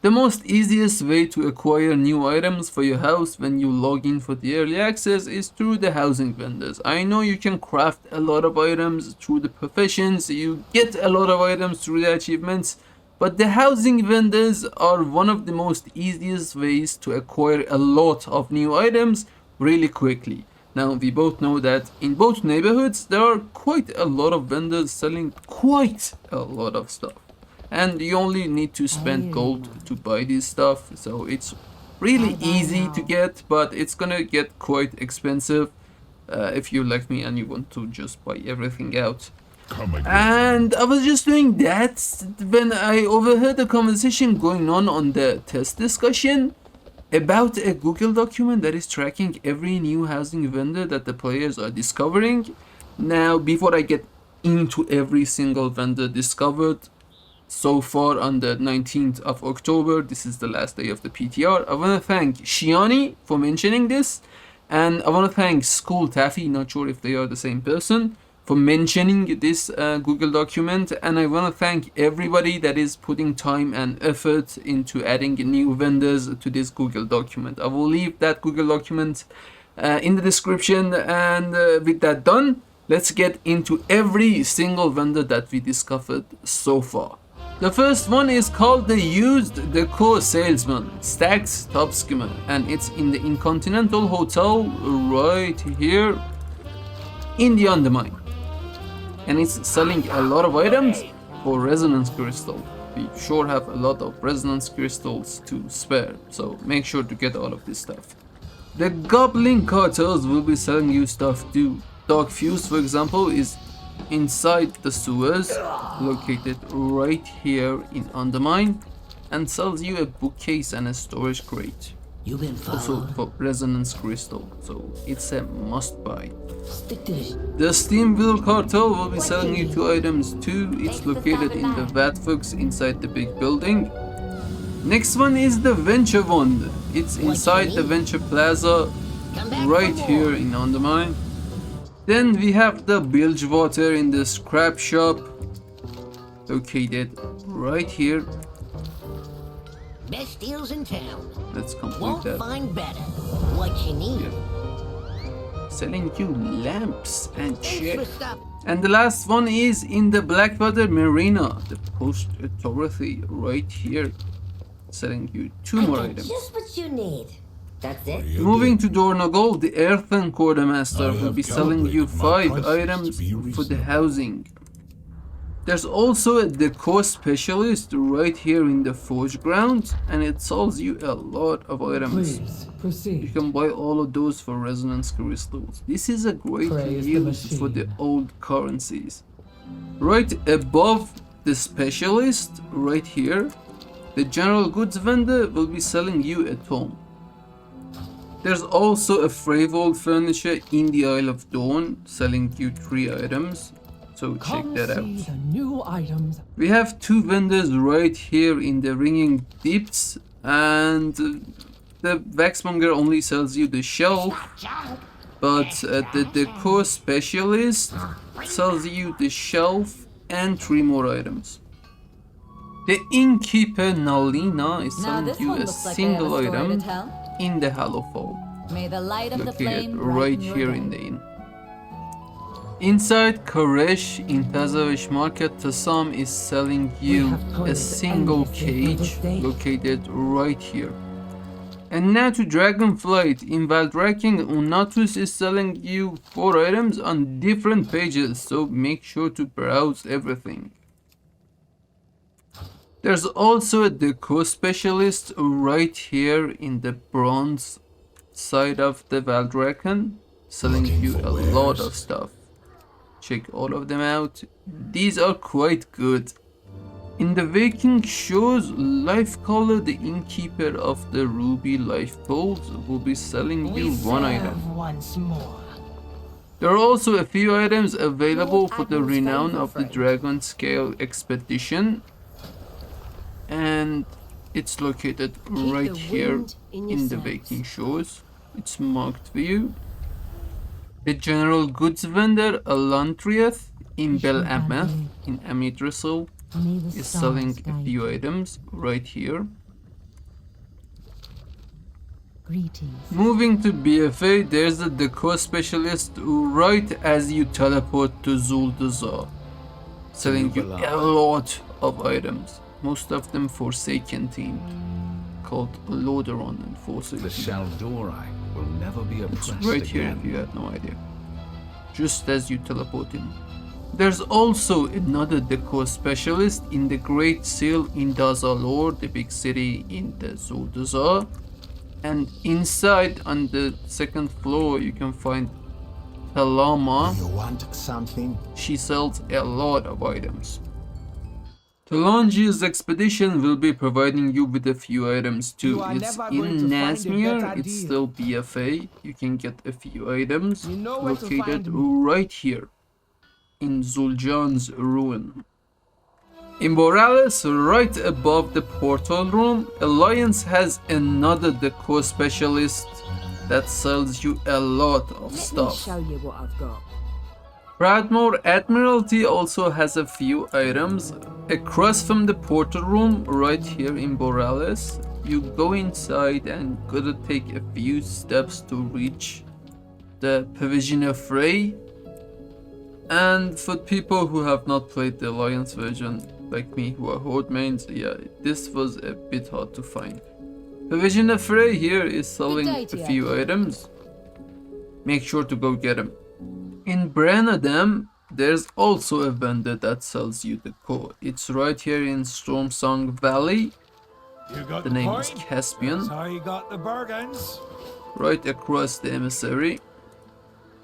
The most easiest way to acquire new items for your house when you log in for the early access is through the housing vendors. I know you can craft a lot of items through the professions, you get a lot of items through the achievements, but the housing vendors are one of the most easiest ways to acquire a lot of new items really quickly. Now we both know that in both neighborhoods there are quite a lot of vendors selling quite a lot of stuff. And you only need to spend gold to buy this stuff, so it's really easy to get, but it's gonna get quite expensive if you're like me and you want to just buy everything out. And I was just doing that when I overheard a conversation going on the test discussion about a Google document that is tracking every new housing vendor that the players are discovering. Now, before I get into every single vendor discovered so far on the 19th of October, this is the last day of the PTR, I want to thank Shiani for mentioning this, and I want to thank School Taffy, not sure if they are the same person, for mentioning this Google document, and I want to thank everybody that is putting time and effort into adding new vendors to this Google document. I will leave that Google document in the description, and with that done, let's get into every single vendor that we discovered so far. The first one is called the Used Decor Salesman, Stacks Topskimmer, and it's in the Intercontinental Hotel right here in the Undermine. And it's selling a lot of items for Resonance Crystal. We sure have a lot of Resonance Crystals to spare, so make sure to get all of this stuff. The Goblin Cartels will be selling you stuff too. Darkfuse, for example, is inside the sewers, located right here in Undermine, and sells you a bookcase and a storage crate. Also for Resonance Crystal, so it's a must buy. The Steamwheedle Cartel will be selling you 2 items too. It's located in the Vatfuchs inside the big building. Next one is the Venture Wand. It's inside the Venture Plaza right here in Undermine. Then we have the Bilgewater in the Scrap Shop, located right here. Best deals in town. Let's complete Won't that. find better. What you need. Yeah. Selling you lamps and Thanks shit. for stop. And the last one is in the Blackwater Marina, the Post Authority right here. Selling you 2 more items. Just what you need. That's it. Moving to Dornogal, the Earthen Quartermaster will be selling you 5 items for the housing. There's also a Decor Specialist right here in the Forge Ground, and it sells you a lot of items. Please, proceed. You can buy all of those for Resonance Crystals. This is a great Praise the use for the machine. old currencies. Right above the Specialist, right here, the General Goods Vendor will be selling you a tome. There's also a Freyworld furniture in the Isle of Dawn, selling you 3 items, so check Come that out. see the new items. We have 2 vendors right here in the Ringing Deeps, and the Waxmonger only sells you the shelf, but the Decor Specialist sells you the shelf and 3 more items. The InnKeeper Nalina is Now selling this you one a looks like they have single a story to item tell. in the Hallowfall, May the light of the located flame right brighten your here day. in the inn. Inside Koresh in Tazavish Market, Tassam is selling you have toiled a single endlessly for this cage day. located right here. And now to Dragonflight in Valdrakken, Unatus is selling you 4 items on different pages, so make sure to browse everything. There's also a Decor Specialist right here in the bronze side of the Valdrakken, selling you a lot of stuff. Check all of them out. These are quite good. In the Waking Shores, Lifecaller, the innkeeper of the Ruby Life Pools, will be selling you 1 item. Once more. There are also a few items available Lord for the Admiral's renown favourite of the Fray. Dragonscale Expedition, and it's located right the here wind in your in the sails. Waking Shores. It's marked for you. The General Goods Vendor Ellandrieth in Bel Amath in Amidrisel is selling a few items right here. Greetings. Moving to BFA, there's a Decor specialist right as you teleport to Dazar, selling you a lot of items, most of them Forsaken themed, called Loderon and The Forsaken. Shaldori will never be It's oppressed right here again. if you had no idea. Just as you teleport in. There's also another Decor specialist in the Great Seal in Dazar'Alor, the big city in the Dazar. And inside on the second floor you can find Talama. You want something? She sells a lot of items. Talanji's Expedition will be providing you with a few items too. You are It's never going in to find a Nazmir, better it's deal. still BFA. You can get a few items You know where to located find right here in Zul'Jan's ruin. In Boralus, right above the portal room, Alliance has another Decor specialist that sells you a lot of Let me stuff. show you what I've got. Proudmoore Admiralty also has a few items. Across from the portal room, right here in Boralus, you go inside and gotta take a few steps to reach the Pavilion of Fray. And for people who have not played the Alliance version, like me, who are Horde mains, yeah, this was a bit hard to find. Pavilion of Fray here is selling day a to you. few items. Make sure to go get them. In Branadam, there's also a vendor that sells you Decor. It's right here in Stormsong Valley. You got The name is point? Caspian. That's how you got the bargains. Right across the emissary.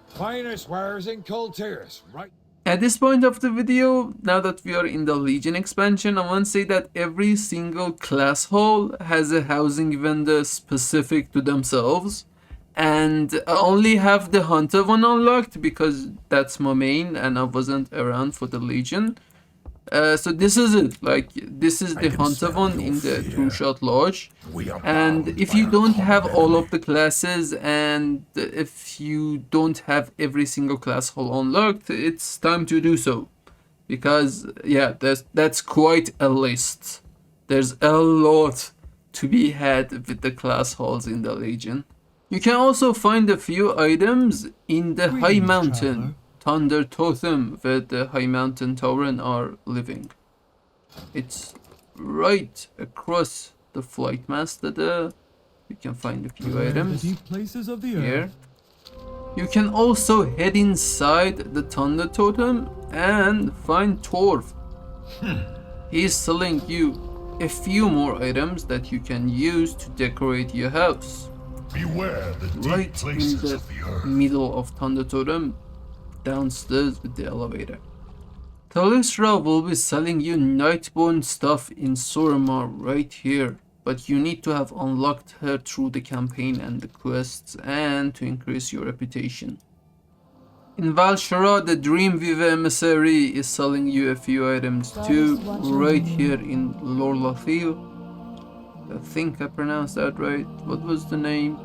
Finest wares in Kultiris, right? At this point of the video, now that we are in the Legion expansion, I want to say that every single class hall has a housing vendor specific to themselves. And I only have the Hunter one unlocked because that's my main and I wasn't around for the Legion. So this is it, like this is the Hunter one in the True Shot Lodge. And if you don't have all of the classes and if you don't have every single class hall unlocked, it's time to do so. Because yeah, that's quite a list. There's a lot to be had with the class halls in the Legion. You can also find a few items in the High Mountain Thunder Totem where the High Mountain Tauren are living. It's right across the Flight Master there. You can find a few items places of the here. You can also head inside the Thunder Totem and find Torv. He's selling you a few more items that you can use to decorate your house. Beware the deep Right in places the of the earth. middle of Thunder Totem, downstairs with the elevator. Talisra will be selling you Nightborn stuff in Suramar right here, but you need to have unlocked her through the campaign and the quests and to increase your reputation. In Valshara, the Dreamweaver Emissary is selling you a few items too, right here in Lorlathil. I think I pronounced that right. What was the name?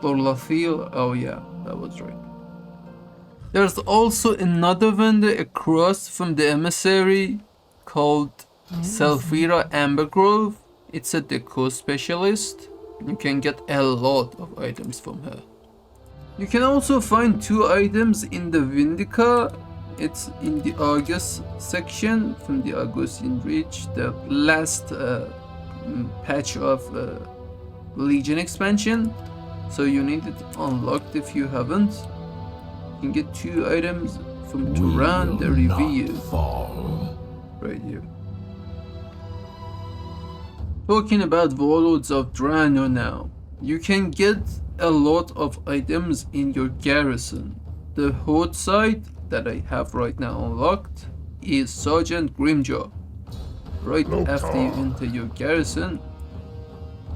Lorlathil? Oh yeah, that was right. There's also another vendor across from the emissary called Selfira Ambergrove. It's a Decor specialist. You can get a lot of items from her. You can also find two items in the Vindica. It's in the Argus section from the Augustin Reach, the last patch of Legion expansion. So you need it unlocked if you haven't. You can get two items from Turan the Reveal. Right here. Talking about Warlords of Drano now. You can get a lot of items in your garrison. The Horde site that I have right now unlocked is Sergeant Grimjaw. Right after you enter your garrison,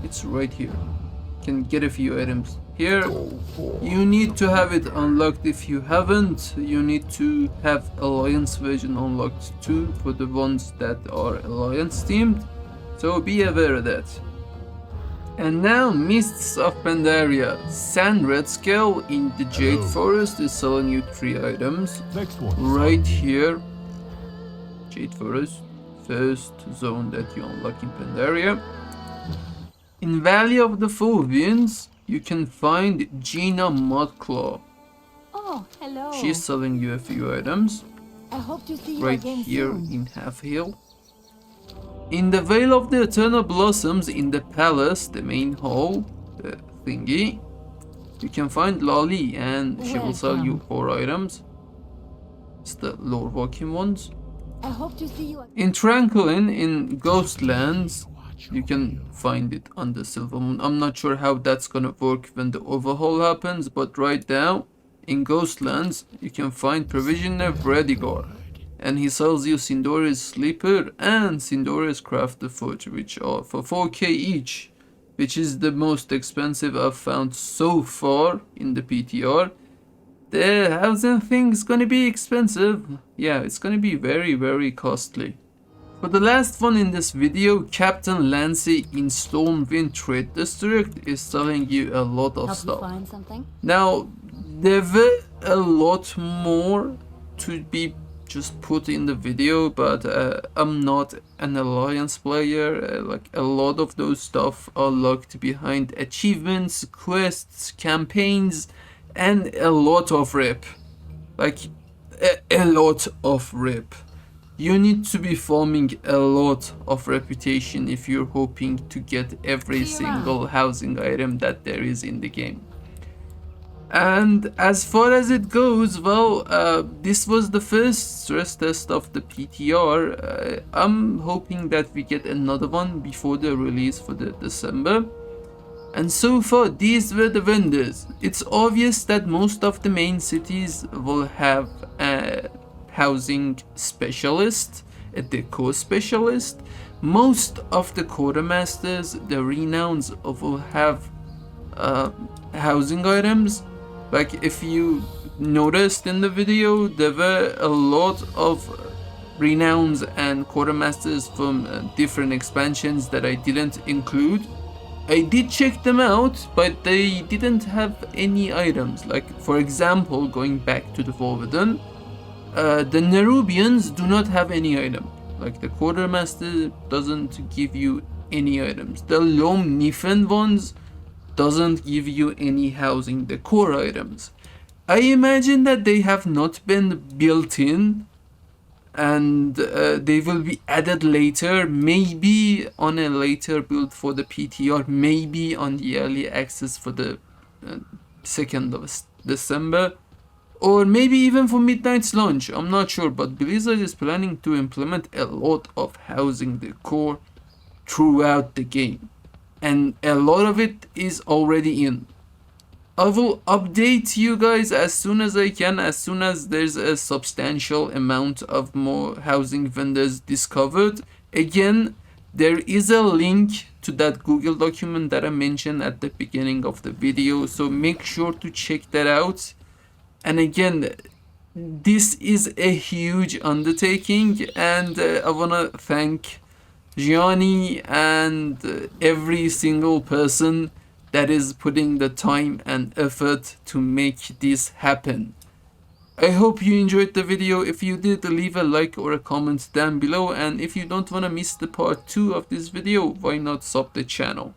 it's right here. You can get a few items here. You need to have it unlocked if you haven't. You need to have Alliance version unlocked too for the ones that are Alliance themed. So be aware of that. And now Mists of Pandaria. Sand Red Scale in the Jade Forest is selling you 3 items. Next one. Right here. Jade Forest. First zone that you unlock in Pandaria. In Valley of the Four Winds, you can find Gina Mudclaw. Oh, hello. She's selling you a few items I hope to see you right again here soon. in Half Hill. In the Vale of the Eternal Blossoms, in the palace, the main hall, the thingy, you can find Lali, and she will sell you 4 items. It's the Lord Walking ones. I hope to see you again. In Tranquilin, in Ghostlands, you can find it on the Silver Moon. I'm not sure how that's gonna work when the overhaul happens, but right now, in Ghostlands, you can find Provisioner Vredigor. And he sells you Sindori's Sleeper and Sindori's Crafted Forge, which are for 4k each, which is the most expensive I've found so far in the PTR. The housing thing is gonna be expensive. Yeah, it's gonna be very, very costly. For the last one in this video, Captain Lancy in Stormwind Trade District is selling you a lot of Help you stuff. find something? Now, there were a lot more to be just put in the video, but I'm not an alliance player. Like, a lot of those stuff are locked behind achievements, quests, campaigns, and a lot of rep. Like, a lot of rep. You need to be farming a lot of reputation if you're hoping to get every single housing item that there is in the game. And as far as it goes, well, this was the first stress test of the PTR. I'm hoping that we get another one before the release for the December. And so far, these were the vendors. It's obvious that most of the main cities will have a housing specialist, a decor specialist. Most of the quartermasters, the renowns, will have housing items. Like, if you noticed in the video, there were a lot of renowns and quartermasters from different expansions that I didn't include. I did check them out, but they didn't have any items. Like, for example, going back to the Forwarden, the Nerubians do not have any item. Like, the quartermaster doesn't give you any items. The Lom Nifen ones doesn't give you any housing decor items. I imagine that they have not been built in, and they will be added later, maybe on a later build for the PTR, maybe on the early access for the 2nd of December, or maybe even for Midnight's launch. I'm not sure, but Blizzard is planning to implement a lot of housing decor throughout the game, and a lot of it is already in. I will update you guys as soon as I can, as soon as there's a substantial amount of more housing vendors discovered. Again, there is a link to that Google document that I mentioned at the beginning of the video, so make sure to check that out. And again, this is a huge undertaking, and I wanna thank Gianni and every single person that is putting the time and effort to make this happen. I hope you enjoyed the video. If you did, leave a like or a comment down below, and if you don't want to miss the part 2 of this video, why not sub the channel?